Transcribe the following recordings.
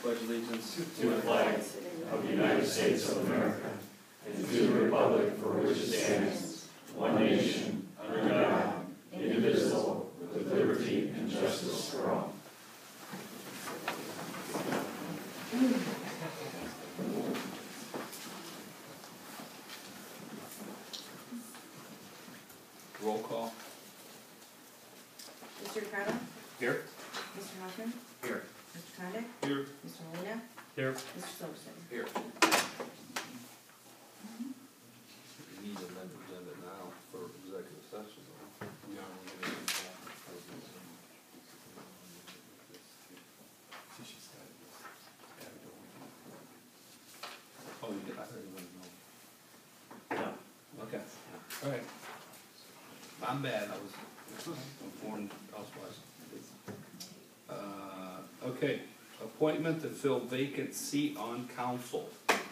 pledge allegiance to the flag of the United States of America and to the republic for which it stands, one nation, under God, indivisible, with liberty and justice for all. Roll call. Mr. Ricardo? Here. Mr. Hoffman? Here. Mr. Condit? Here. Mr. Molina? Here. Mr. Silverstein? Here. We need to amend the agenda now for executive session. Oh, you did. I thought you wanted to know. No. Okay. All right. I'm bad. I was informed elsewise. Okay. Appointment to fill vacant seat on council. I'm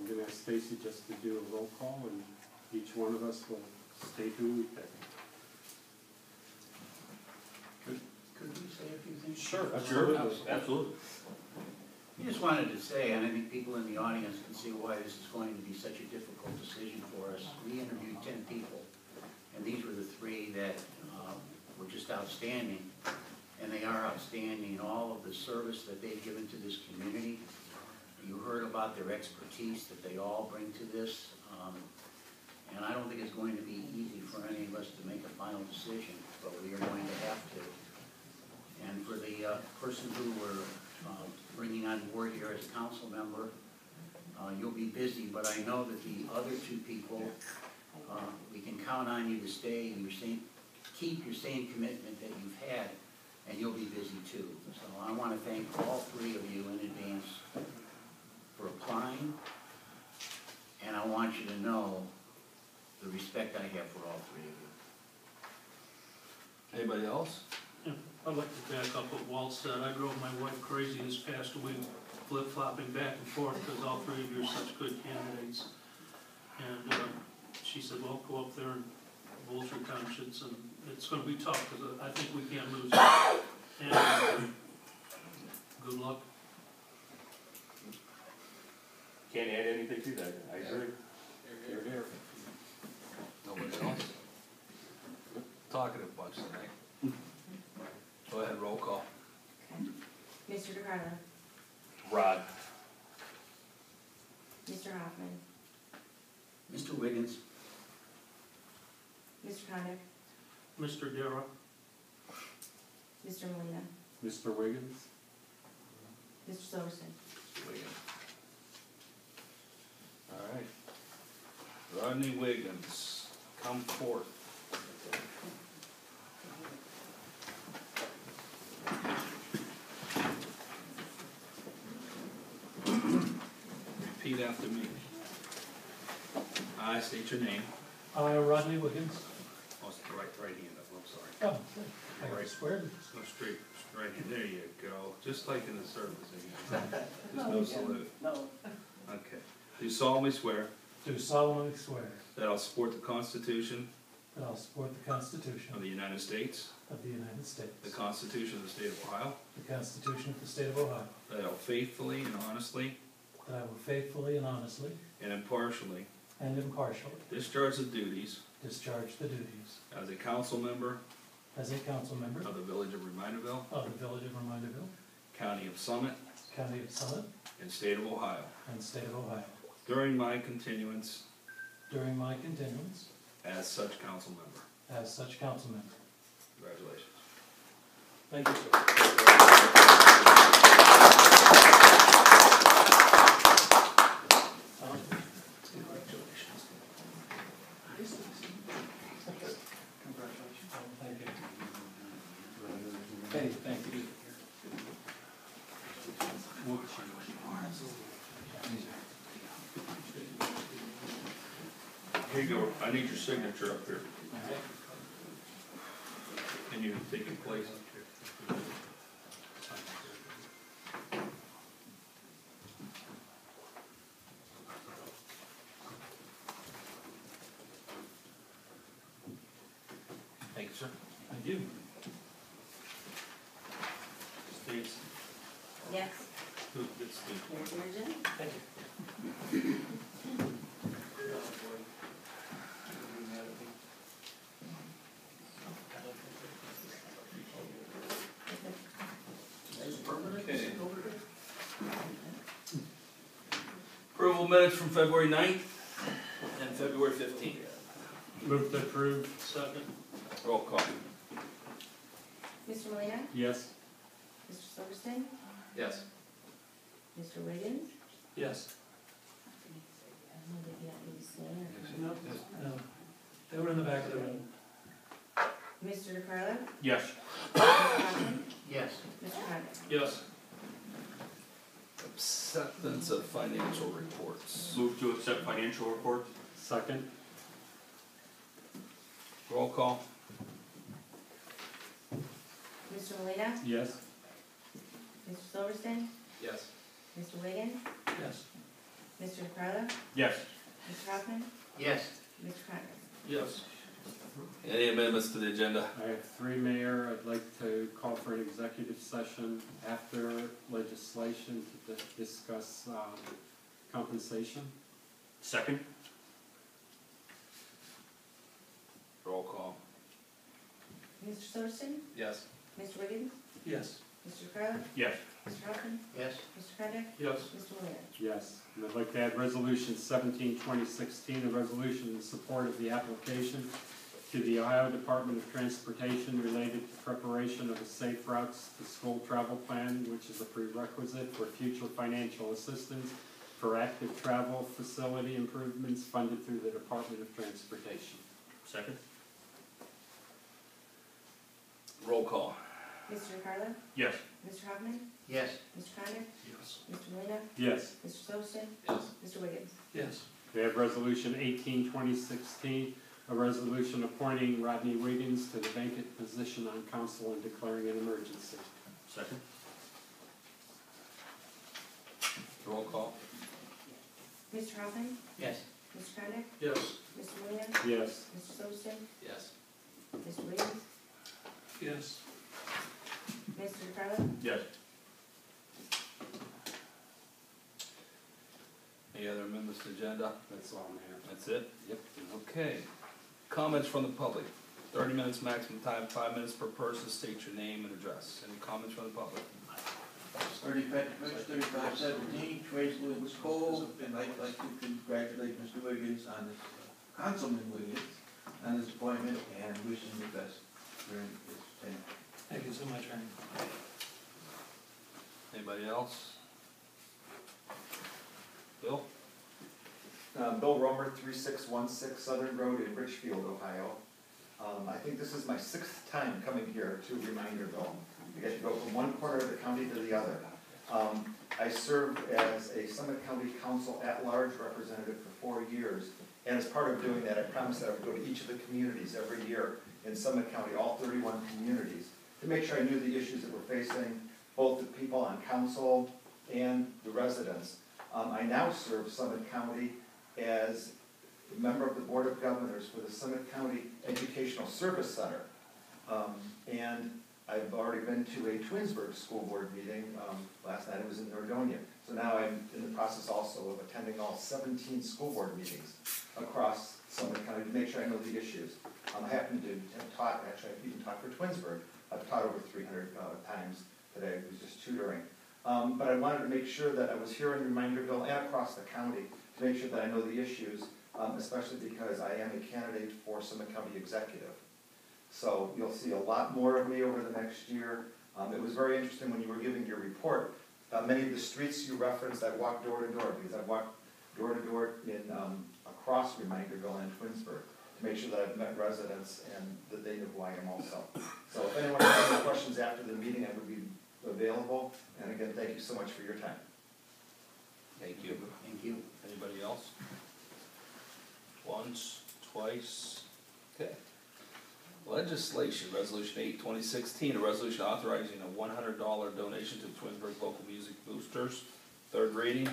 going to ask Stacy just to do a roll call, and each one of us will state who we pick. Could we say a few things? Sure, Absolutely. I just wanted to say, and I think people in the audience can see why this is going to be such a difficult decision for us. We interviewed 10 people, and these were the 3 that were just outstanding. And they are outstanding, all of the service that they've given to this community. You heard about their expertise that they all bring to this. And I don't think it's going to be easy for any of us to make a final decision, but we are going to have to. And for the person who we're bringing on board here as a council member, you'll be busy, but I know that the other 2 people, we can count on you to stay and keep your same commitment that you've had, and you'll be busy too. So I want to thank all 3 of you in advance for applying, and I want you to know the respect I have for all 3 of you. Anybody else? Yeah, I'd like to back up what Walt said. I drove my wife crazy this past week, flip-flopping back and forth, because all 3 of you are such good candidates. And she said, well, go up there and bulge your conscience, and it's going to be tough, because I think we can't lose it. And good luck. Can't add anything to that. I agree. Here. Nobody else? Talkative bunch tonight. Go ahead, roll call. Okay. Mr. Ricardo? Rod. Mr. Hoffman? Mr. Wiggins? Mr. Condit? Mr. Darrow? Mr. Molina? Mr. Wiggins? Mr. Silverstein? Wiggins. All right. Rodney Wiggins, come forth. Repeat after me. I state your name. I, Rodney Wiggins. Oh, it's the right hand up, I'm sorry. Oh, I got squared. Go straight, right hand. There you go. Just like in the service. There's no salute. No. Okay. Do solemnly swear Do solemnly swear that I'll support the Constitution that I'll support the Constitution of the United States, of the United States, the Constitution of the State of Ohio, the Constitution of the State of Ohio, that I'll faithfully and honestly that I will faithfully and honestly and impartially and impartially discharge the duties discharge the duties as a council member as a council member of the Village of Reminderville, of the Village of Reminderville, County of Summit, County of Summit, and State of Ohio, and State of Ohio, during my continuance during my continuance as such council member. as such council member. Congratulations. Thank you, sir. Thank you. Hey, thank you. Here you go. I need your signature up here. Can you take your place up here? Thank you, sir. Thank you. States. Yes. It's the There's your agenda. Thank you. Okay. Approval minutes from February 9th and February 15th. Move to approve. Second. Roll call. Mr. Molina, Yes. Mr. Silverston, Yes. Mr. Wiggins. Yes. I don't know if you have any to say or- No, they were in the back of the room. Mr. DeCarlo, Yes. Mr. Hoffman, Yes. Mr. Condit. Yes. Acceptance of financial reports. Move to accept financial report? Second. Roll call. Mr. Molina, Yes. Mr. Silverston, Yes. Mr. Wiggins, Yes. Mr. DeCarlo, Yes. Mr. Hoffman, Yes. Mr. Condit. Yes. Any amendments to the agenda? I have three, Mayor. I'd like to call for an executive session after legislation to discuss compensation. Second? Roll call. Mr. Silverston, Yes. Mr. Wiggins, Yes. Mr. DeCarlo, Yes. Mr. Hoffman, Yes. Mr. Condit, Yes. Mr. Molina. Yes. And I'd like to add Resolution 17/2016, a resolution in support of the application to the Ohio Department of Transportation related to preparation of a Safe Routes to School travel plan, which is a prerequisite for future financial assistance for active travel facility improvements funded through the Department of Transportation. Second? Roll call. Mr. DeCarlo, Yes. Mr. Hoffman, Yes. Mr. Condit, Yes. Mr. Molina, Yes. Mr. Silverston, Yes. Mr. Wiggins. Yes. We have Resolution 18/2016, a resolution appointing Rodney Wiggins to the vacant position on council and declaring an emergency. Second? Roll call. Mr. Hoffman, Yes. Mr. Condit, Yes. Mr. Molina, Yes. Mr. Silverston, Yes. Mr. Wiggins, Yes. Mr. DeCarlo, Yes. Any other amendments to the agenda? That's all, Mayor. That's it? Yep. Okay. Comments from the public. 30 minutes maximum time, 5 minutes per person. State your name and address. Any comments from the public? 3517, Trace Lewis Cole, and I'd like to congratulate Mr. Wiggins on his, Councilman Wiggins, on his appointment and wish him the best during his tenure. Thank you so much, Ernie. Anybody else? Bill? Bill Romer, 3616 Southern Road in Richfield, Ohio. I think this is my 6th time coming here to Reminderville. I get to go from one corner of the county to the other. I served as a Summit County Council at-large representative for 4 years. And as part of doing that, I promised that I would go to each of the communities every year in Summit County, all 31 communities, to make sure I knew the issues that were facing both the people on council and the residents. I now serve Summit County as a member of the Board of Governors for the Summit County Educational Service Center. And I've already been to a Twinsburg School Board meeting. Last night I was in Nordonia. So now I'm in the process also of attending all 17 school board meetings across Summit County to make sure I know the issues. I happen to have taught, actually I've even taught for Twinsburg. I've taught over 300 times today. It was just tutoring. But I wanted to make sure that I was here in Reminderville and across the county to make sure that I know the issues, especially because I am a candidate for Summit County Executive. So you'll see a lot more of me over the next year. It was very interesting when you were giving your report. Many of the streets you referenced, I walked door to door because I walked door to door in across Reminderville and Twinsburg to make sure that I've met residents and that they know who I am also. So if anyone has any questions after the meeting, I would be available. And again, thank you so much for your time. Thank you. Thank you. Anybody else? Once, twice? Okay. Legislation, Resolution 8/2016, a resolution authorizing a $100 donation to the Twinsburg Local Music Boosters. Third reading.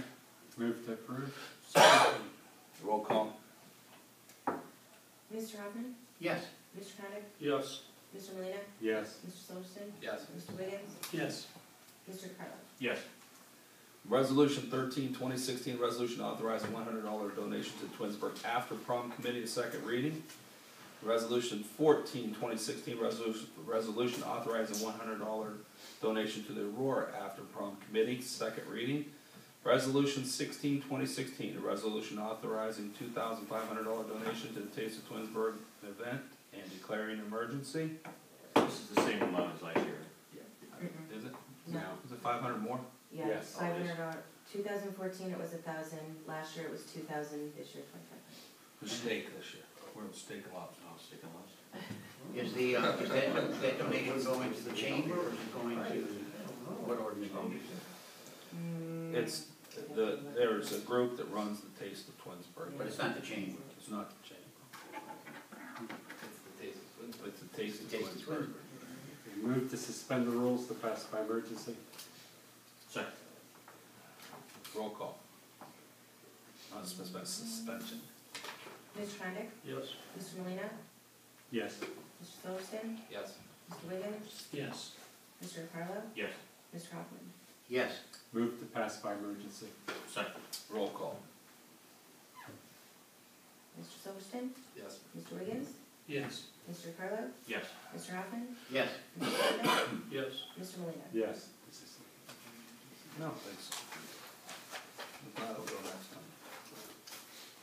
Move to approve. Roll call. Mr. Hoffman, Yes. Mr. Condit, Yes. Mr. Molina, Yes. Mr. Silverston, Yes. Mr. Wiggins, Yes. Mr. DeCarlo? Yes. Resolution 13-2016, resolution authorizing $100 donation to Twinsburg After Prom Committee, second reading. Resolution 14-2016, resolution authorizing $100 donation to the Aurora After Prom Committee, second reading. Resolution 16-2016, a resolution authorizing $2,500 donation to the Taste of Twinsburg event and declaring an emergency. This is the same amount as last year. Is it? No. Is it 500 more? Yeah, Yes. $500. 2014 it was 1,000. Last year it was 2,000. This year 2,500. The steak this year. We're on steak and lobster. Oh, stick and lobster. Is that donation going to the chamber or is it going to what organization? It's, there's a group that runs the Taste of Twinsburg. But it's not the chamber. It's not the chamber. It's the Taste of It's the Taste of Twinsburg. Twinsburg. Move to suspend the rules to pass by emergency. Second. Roll call. On suspension. Mr. Condit? Yes. Mr. Molina, Yes. Mr. Silverston? Yes. Mr. Wiggins? Yes. Mr. DeCarlo? Yes. Mr. Hoffman? Yes. Move to pass by emergency. Second. Roll call. Mr. Silverston? Yes. Mr. Wiggins? Yes. Mr. DeCarlo? Yes. Mr. Hoffman? Yes. Mr. Condit? Yes. Mr. Molina? Yes. No, thanks. If not, I'll go next time.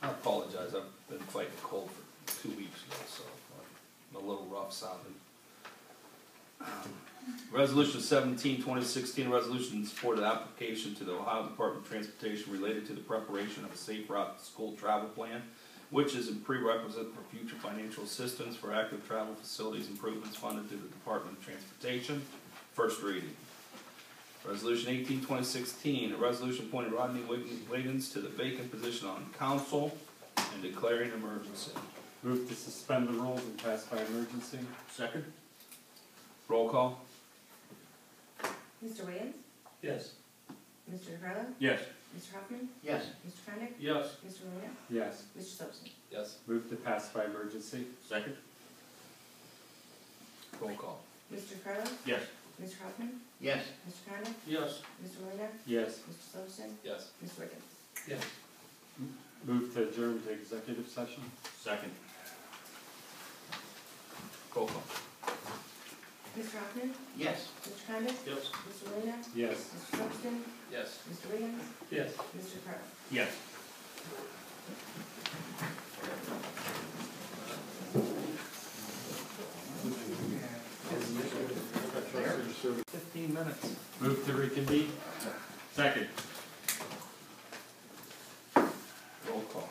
I apologize, I've been fighting a cold for 2 weeks now, so I'm a little rough sounding. Resolution 17-2016, resolution in support of the application to the Ohio Department of Transportation related to the preparation of a safe route to school travel plan, which is a prerequisite for future financial assistance for active travel facilities improvements funded through the Department of Transportation. First reading. Resolution 18-2016, a resolution appointing Rodney Wiggins to the vacant position on council and declaring an emergency. Move to suspend the rules and pass by emergency. Second. Roll call. Mr. Wiggins? Yes. Mr. DeCarlo? Yes. Mr. Hoffman? Yes. Mr. Condit? Yes. Mr. Molina, Yes. Mr. Silverston? Yes. Move to pass by emergency. Second. Roll call. Mr. DeCarlo? Yes. Mr. Hoffman? Yes. Mr. Condit? Yes. Mr. Molina, Yes. Mr. Silverston? Yes. Mr. Wiggins? Yes. Move to adjourn to executive session. Second. Roll call. Mr. Hoffman? Yes. Mr. Condit? Yes. Mr. Molina, Yes. Mr. Silverston? Yes. Mr. Wiggins? Yes. Mr. DeCarlo? Yes. Minutes. Move to reconvene. Second. Roll call.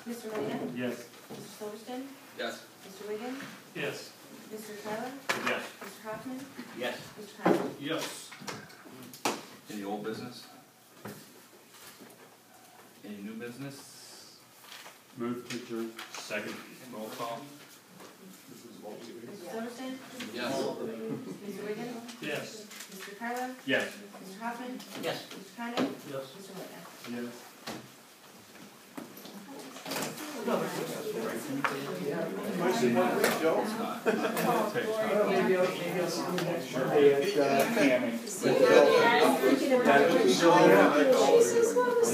Mr. Molina, Yes. Mr. Silverston? Yes. Mr. Wiggins? Yes. Mr. DeCarlo? Yes. Mr. Hoffman? Yes. Mr. Condit? Yes. Any old business? Any new business? Move to adjourn. Second. Roll call. Mr. Silverston? Yes. Mr. Wiggins? Yes. Mr. DeCarlo? Yes. Mr. Hoffman? Yes. Mr. Condit? Yes. Mr. Molina? Yes. Maybe I'll see you next Monday at Camming.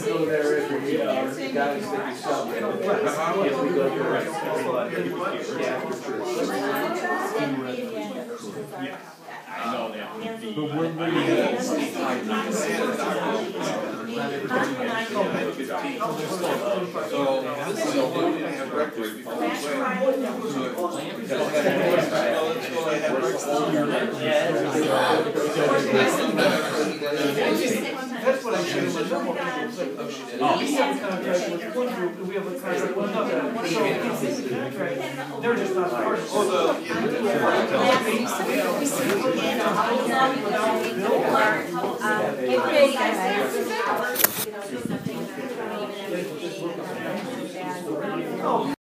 Go there every year, guys think it's something. If we go to I know that would be. But we're That's what I should have done. We have a contract with one group, and we have a contract with another. So, they're just not part of it.